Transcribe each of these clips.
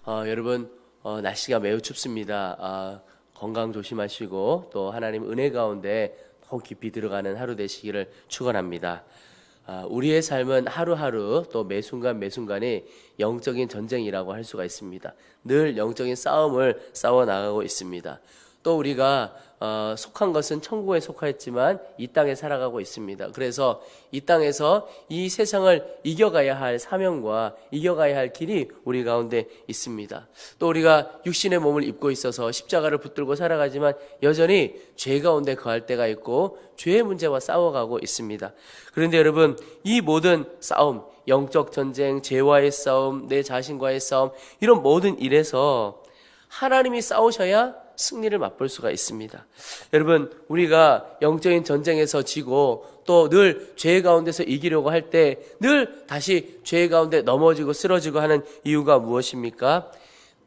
여러분 날씨가 매우 춥습니다. 건강 조심하시고 또 하나님 은혜 가운데 더 깊이 들어가는 하루 되시기를 축원합니다. 우리의 삶은 하루하루 또 매순간 매순간이 영적인 전쟁이라고 할 수가 있습니다. 늘 영적인 싸움을 싸워 나가고 있습니다. 또 우리가 속한 것은 천국에 속하였지만 이 땅에 살아가고 있습니다. 그래서 이 땅에서 이 세상을 이겨가야 할 사명과 이겨가야 할 길이 우리 가운데 있습니다. 또 우리가 육신의 몸을 입고 있어서 십자가를 붙들고 살아가지만 여전히 죄 가운데 거할 때가 있고 죄의 문제와 싸워가고 있습니다. 그런데 여러분, 이 모든 싸움, 영적 전쟁, 죄와의 싸움, 내 자신과의 싸움, 이런 모든 일에서 하나님이 싸우셔야 승리를 맛볼 수가 있습니다. 여러분, 우리가 영적인 전쟁에서 지고 또 늘 죄 가운데서 이기려고 할 때 늘 다시 죄 가운데 넘어지고 쓰러지고 하는 이유가 무엇입니까?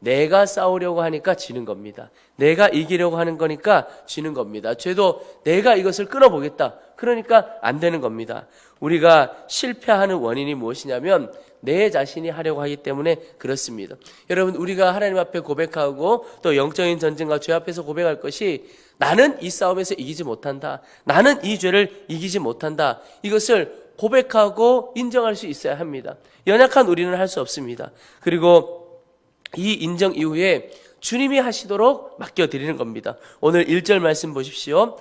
내가 싸우려고 하니까 지는 겁니다. 내가 이기려고 하는 거니까 지는 겁니다. 죄도 내가 이것을 끊어보겠다, 그러니까 안 되는 겁니다. 우리가 실패하는 원인이 무엇이냐면 내 자신이 하려고 하기 때문에 그렇습니다. 여러분, 우리가 하나님 앞에 고백하고 또 영적인 전쟁과 죄 앞에서 고백할 것이 나는 이 싸움에서 이기지 못한다, 나는 이 죄를 이기지 못한다, 이것을 고백하고 인정할 수 있어야 합니다. 연약한 우리는 할 수 없습니다. 그리고 이 인정 이후에 주님이 하시도록 맡겨드리는 겁니다. 오늘 1절 말씀 보십시오.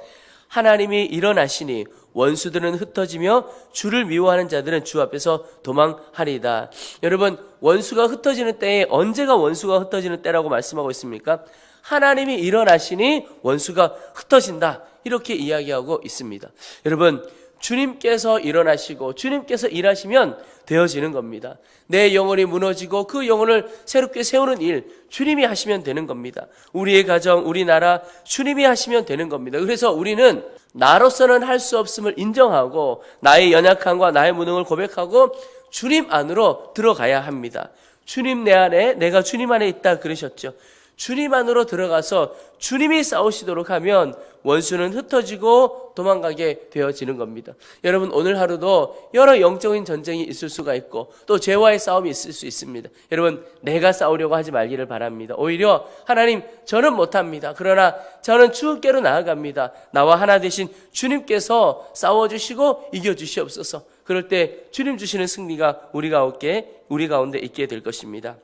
하나님이 일어나시니 원수들은 흩어지며 주를 미워하는 자들은 주 앞에서 도망하리이다. 여러분, 원수가 흩어지는 때에 언제가 원수가 흩어지는 때라고 말씀하고 있습니까? 하나님이 일어나시니 원수가 흩어진다, 이렇게 이야기하고 있습니다. 여러분, 주님께서 일어나시고 주님께서 일하시면 되어지는 겁니다. 내 영혼이 무너지고 그 영혼을 새롭게 세우는 일, 주님이 하시면 되는 겁니다. 우리의 가정, 우리 나라, 주님이 하시면 되는 겁니다. 그래서 우리는 나로서는 할 수 없음을 인정하고 나의 연약함과 나의 무능을 고백하고 주님 안으로 들어가야 합니다. 주님 내 안에, 내가 주님 안에 있다 그러셨죠. 주님 안으로 들어가서 주님이 싸우시도록 하면 원수는 흩어지고 도망가게 되어지는 겁니다. 여러분, 오늘 하루도 여러 영적인 전쟁이 있을 수가 있고 또 죄와의 싸움이 있을 수 있습니다. 여러분, 내가 싸우려고 하지 말기를 바랍니다. 오히려 하나님, 저는 못합니다. 그러나 저는 주께로 나아갑니다. 나와 하나 되신 주님께서 싸워주시고 이겨주시옵소서. 그럴 때 주님 주시는 승리가 우리 가운데 있게 될 것입니다.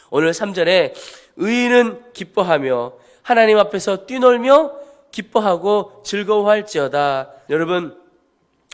오늘 3절에 의인은 기뻐하며 하나님 앞에서 뛰놀며 기뻐하고 즐거워할지어다. 여러분,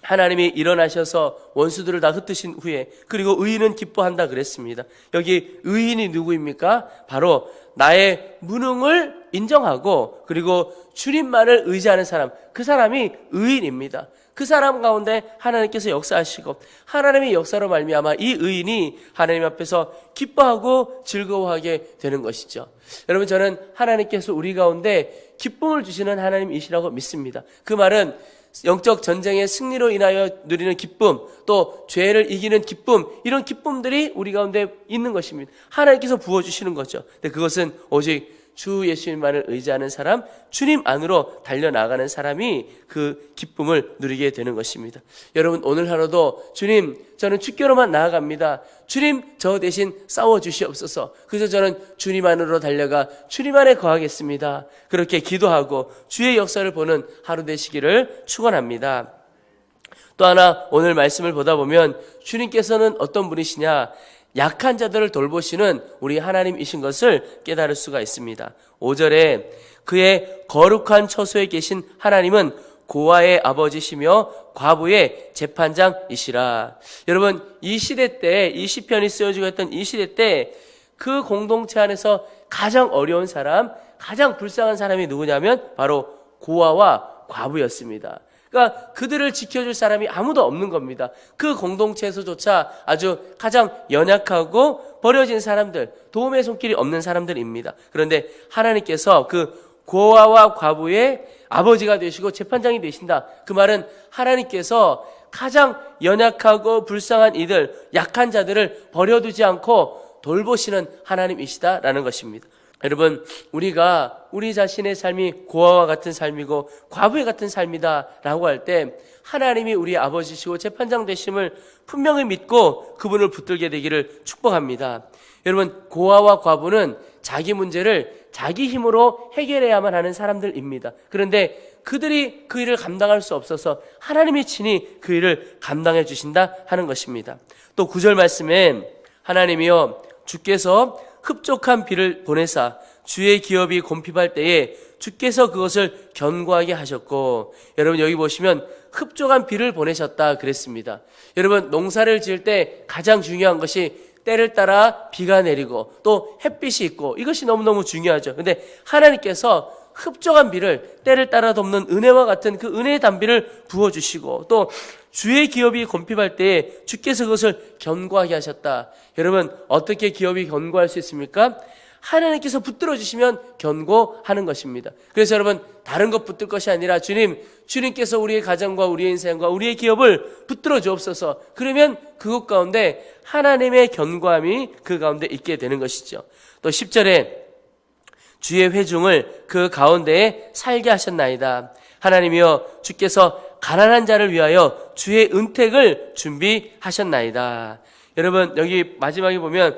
하나님이 일어나셔서 원수들을 다 흩으신 후에 그리고 의인은 기뻐한다 그랬습니다. 여기 의인이 누구입니까? 바로 나의 무능을 인정하고 그리고 주님만을 의지하는 사람, 그 사람이 의인입니다. 그 사람 가운데 하나님께서 역사하시고 하나님의 역사로 말미암아 이 의인이 하나님 앞에서 기뻐하고 즐거워하게 되는 것이죠. 여러분, 저는 하나님께서 우리 가운데 기쁨을 주시는 하나님이시라고 믿습니다. 그 말은 영적 전쟁의 승리로 인하여 누리는 기쁨, 또 죄를 이기는 기쁨, 이런 기쁨들이 우리 가운데 있는 것입니다. 하나님께서 부어주시는 거죠. 근데 그것은 오직 주 예수님만을 의지하는 사람, 주님 안으로 달려나가는 사람이 그 기쁨을 누리게 되는 것입니다. 여러분, 오늘 하루도 주님, 저는 주께로만 나아갑니다. 주님, 저 대신 싸워주시옵소서. 그래서 저는 주님 안으로 달려가 주님 안에 거하겠습니다. 그렇게 기도하고 주의 역사를 보는 하루 되시기를 축원합니다. 또 하나, 오늘 말씀을 보다 보면 주님께서는 어떤 분이시냐, 약한 자들을 돌보시는 우리 하나님이신 것을 깨달을 수가 있습니다. 5절에 그의 거룩한 처소에 계신 하나님은 고아의 아버지시며 과부의 재판장이시라. 여러분, 이 시대 때, 이 시편이 쓰여지고 했던 이 시대 때 그 공동체 안에서 가장 어려운 사람, 가장 불쌍한 사람이 누구냐면 바로 고아와 과부였습니다. 그러니까 그들을 지켜줄 사람이 아무도 없는 겁니다. 그 공동체에서조차 아주 가장 연약하고 버려진 사람들, 도움의 손길이 없는 사람들입니다. 그런데 하나님께서 그 고아와 과부의 아버지가 되시고 재판장이 되신다. 그 말은 하나님께서 가장 연약하고 불쌍한 이들, 약한 자들을 버려두지 않고 돌보시는 하나님이시다라는 것입니다. 여러분, 우리 자신의 삶이 고아와 같은 삶이고 과부의 같은 삶이다라고 할 때 하나님이 우리 아버지시고 재판장 되심을 분명히 믿고 그분을 붙들게 되기를 축복합니다. 여러분, 고아와 과부는 자기 문제를 자기 힘으로 해결해야만 하는 사람들입니다. 그런데 그들이 그 일을 감당할 수 없어서 하나님이 친히 그 일을 감당해 주신다 하는 것입니다. 또 9절 말씀에 하나님이여 주께서 흡족한 비를 보내사 주의 기업이 곤핍할 때에 주께서 그것을 견고하게 하셨고, 여러분 여기 보시면 흡족한 비를 보내셨다 그랬습니다. 여러분, 농사를 지을 때 가장 중요한 것이 때를 따라 비가 내리고 또 햇빛이 있고, 이것이 너무너무 중요하죠. 근데 하나님께서 흡족한 비를 때를 따라 돕는 은혜와 같은 그 은혜의 단비를 부어주시고, 또 주의 기업이 곤핍할 때에 주께서 그것을 견고하게 하셨다. 여러분, 어떻게 기업이 견고할 수 있습니까? 하나님께서 붙들어 주시면 견고하는 것입니다. 그래서 여러분, 다른 것 붙들 것이 아니라 주님께서 우리의 가정과 우리의 인생과 우리의 기업을 붙들어 주옵소서. 그러면 그것 가운데 하나님의 견고함이 그 가운데 있게 되는 것이죠. 또 10절에 주의 회중을 그 가운데에 살게 하셨나이다. 하나님이여 주께서 가난한 자를 위하여 주의 은택을 준비하셨나이다. 여러분, 여기 마지막에 보면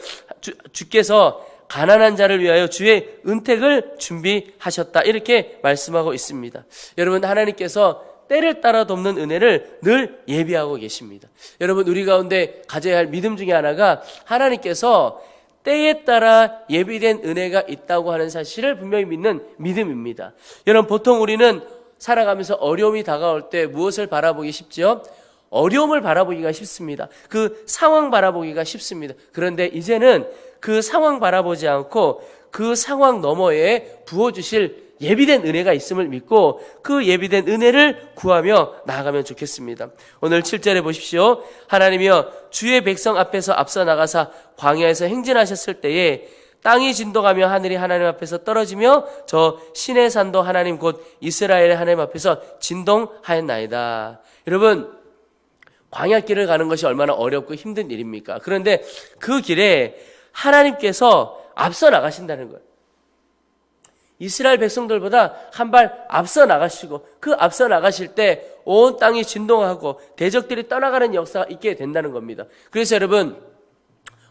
주께서 가난한 자를 위하여 주의 은택을 준비하셨다, 이렇게 말씀하고 있습니다. 여러분, 하나님께서 때를 따라 돕는 은혜를 늘 예비하고 계십니다. 여러분, 우리 가운데 가져야 할 믿음 중에 하나가 하나님께서 때에 따라 예비된 은혜가 있다고 하는 사실을 분명히 믿는 믿음입니다. 여러분, 보통 우리는 살아가면서 어려움이 다가올 때 무엇을 바라보기 쉽죠? 어려움을 바라보기가 쉽습니다. 그 상황 바라보기가 쉽습니다. 그런데 이제는 그 상황 바라보지 않고 그 상황 너머에 부어주실 예비된 은혜가 있음을 믿고 그 예비된 은혜를 구하며 나아가면 좋겠습니다. 오늘 7절에 보십시오. 하나님이여 주의 백성 앞에서 앞서 나가사 광야에서 행진하셨을 때에 땅이 진동하며 하늘이 하나님 앞에서 떨어지며 저 신의 산도 하나님 곧 이스라엘의 하나님 앞에서 진동하였나이다. 여러분, 광야길을 가는 것이 얼마나 어렵고 힘든 일입니까? 그런데 그 길에 하나님께서 앞서 나가신다는 거예요. 이스라엘 백성들보다 한 발 앞서 나가시고 그 앞서 나가실 때 온 땅이 진동하고 대적들이 떠나가는 역사가 있게 된다는 겁니다. 그래서 여러분,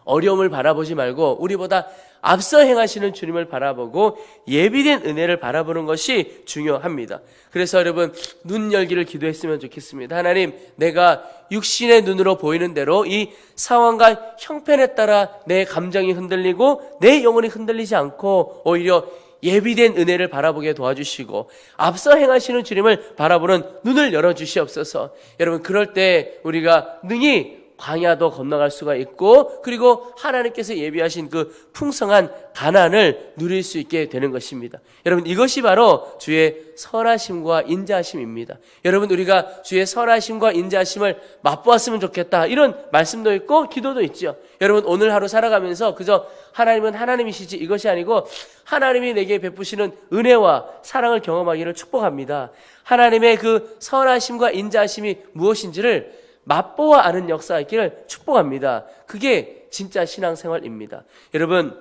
어려움을 바라보지 말고 우리보다 앞서 행하시는 주님을 바라보고 예비된 은혜를 바라보는 것이 중요합니다. 그래서 여러분, 눈 열기를 기도했으면 좋겠습니다. 하나님, 내가 육신의 눈으로 보이는 대로 이 상황과 형편에 따라 내 감정이 흔들리고 내 영혼이 흔들리지 않고 오히려 예비된 은혜를 바라보게 도와주시고 앞서 행하시는 주님을 바라보는 눈을 열어주시옵소서. 여러분, 그럴 때 우리가 능히 광야도 건너갈 수가 있고 그리고 하나님께서 예비하신 그 풍성한 가난을 누릴 수 있게 되는 것입니다. 여러분, 이것이 바로 주의 선하심과 인자하심입니다. 여러분, 우리가 주의 선하심과 인자하심을 맛보았으면 좋겠다, 이런 말씀도 있고 기도도 있죠. 여러분, 오늘 하루 살아가면서 그저 하나님은 하나님이시지 이것이 아니고 하나님이 내게 베푸시는 은혜와 사랑을 경험하기를 축복합니다. 하나님의 그 선하심과 인자하심이 무엇인지를 맛보아 아는 역사가 있기를 축복합니다. 그게 진짜 신앙생활입니다. 여러분,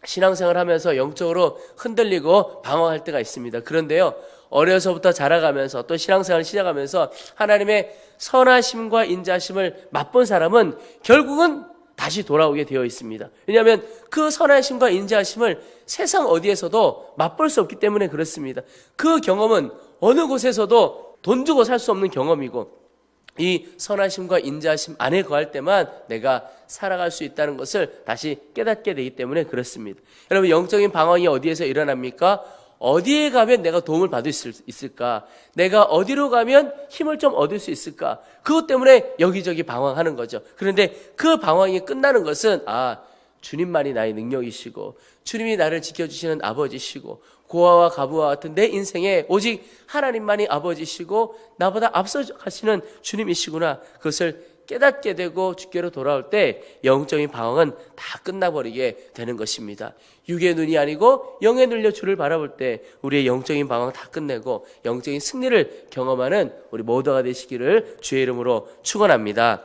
신앙생활 하면서 영적으로 흔들리고 방황할 때가 있습니다. 그런데요, 어려서부터 자라가면서 또 신앙생활을 시작하면서 하나님의 선하심과 인자심을 맛본 사람은 결국은 다시 돌아오게 되어 있습니다. 왜냐하면 그 선하심과 인자심을 세상 어디에서도 맛볼 수 없기 때문에 그렇습니다. 그 경험은 어느 곳에서도 돈 주고 살 수 없는 경험이고 이 선하심과 인자하심 안에 거할 때만 내가 살아갈 수 있다는 것을 다시 깨닫게 되기 때문에 그렇습니다. 여러분, 영적인 방황이 어디에서 일어납니까? 어디에 가면 내가 도움을 받을 수 있을까? 내가 어디로 가면 힘을 좀 얻을 수 있을까? 그것 때문에 여기저기 방황하는 거죠. 그런데 그 방황이 끝나는 것은 주님만이 나의 능력이시고 주님이 나를 지켜주시는 아버지시고 고아와 가부와 같은 내 인생에 오직 하나님만이 아버지시고 나보다 앞서 가시는 주님이시구나, 그것을 깨닫게 되고 주께로 돌아올 때 영적인 방황은 다 끝나버리게 되는 것입니다. 육의 눈이 아니고 영의 눈으로 주를 바라볼 때 우리의 영적인 방황 다 끝내고 영적인 승리를 경험하는 우리 모두가 되시기를 주의 이름으로 축원합니다.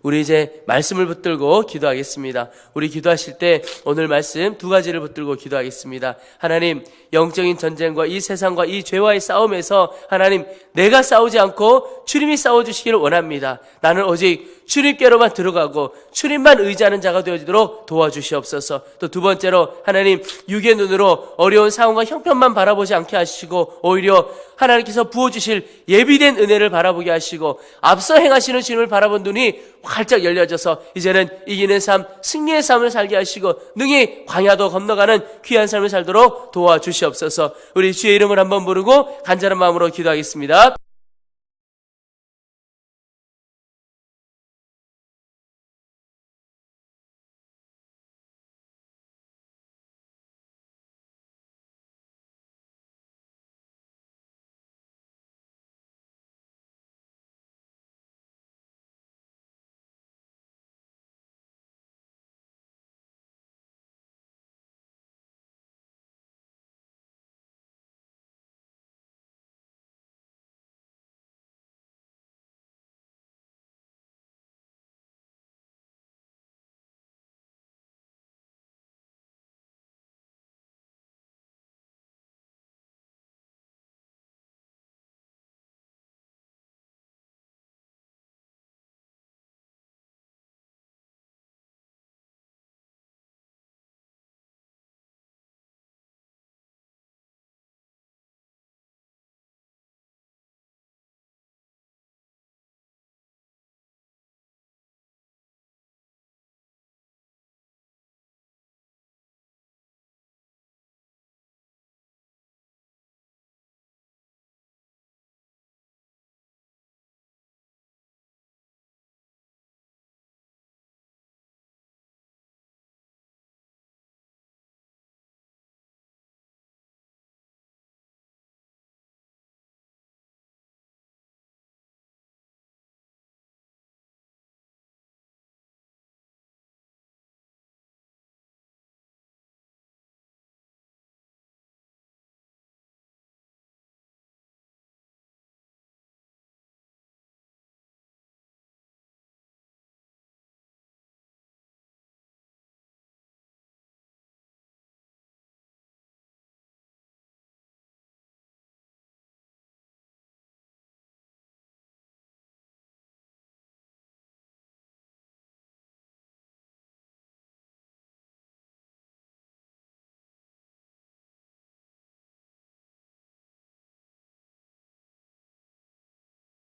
우리 이제 말씀을 붙들고 기도하겠습니다. 우리 기도하실 때 오늘 말씀 두 가지를 붙들고 기도하겠습니다. 하나님, 영적인 전쟁과 이 세상과 이 죄와의 싸움에서 하나님, 내가 싸우지 않고 주님이 싸워주시기를 원합니다. 나는 오직 주님께로만 들어가고 주님만 의지하는 자가 되어지도록 도와주시옵소서. 또 두 번째로 하나님, 육의 눈으로 어려운 상황과 형편만 바라보지 않게 하시고 오히려 하나님께서 부어주실 예비된 은혜를 바라보게 하시고 앞서 행하시는 주님을 바라본 눈이 활짝 열려져서 이제는 이기는 삶, 승리의 삶을 살게 하시고 능히 광야도 건너가는 귀한 삶을 살도록 도와주시옵소서. 우리 주의 이름을 한번 부르고 간절한 마음으로 기도하겠습니다.